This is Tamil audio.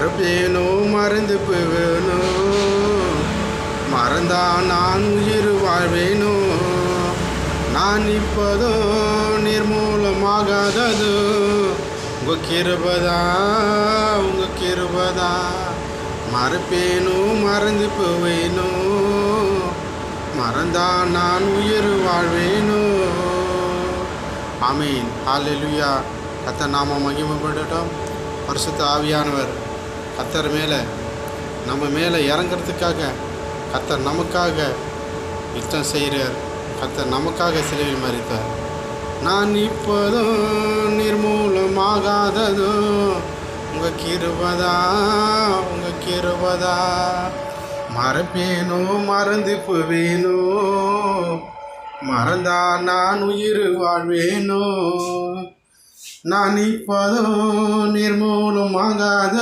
மறப்பேனோ மறந்து போவேனோ, மறந்தா நான் உயிர் வாழ்வேனோ, நான் இப்போதோ நிர்மூலமாகாதது உங்க கிருபதா, உங்க கிருபதா. மறப்பேனோ மறந்து போவேனோ, மறந்தா நான் உயிர் வாழ்வேனோ. ஆமீன். ஹல்லேலூயா. கர்த்தர் நாம மகிமைப்படட்டும். பரிசுத்த ஆவியானவர் கர்த்தர் மேலே நம்ம மேலே இறங்கிறதுக்காக கர்த்தர் நமக்காக யுத்தம் செய்கிறார். கர்த்தர் நமக்காக சிலுவையில் மரித்தார். நான் இப்போதும் நிர்மூலமாகாததும் உங்க கிருபதா, உங்க கிருபதா. மறப்பேனோ மறந்து போவேனோ, மறந்தா நான் உயிர் வாழ்வேனோ, நான் இப்போதும் நிர்மூலமாகாத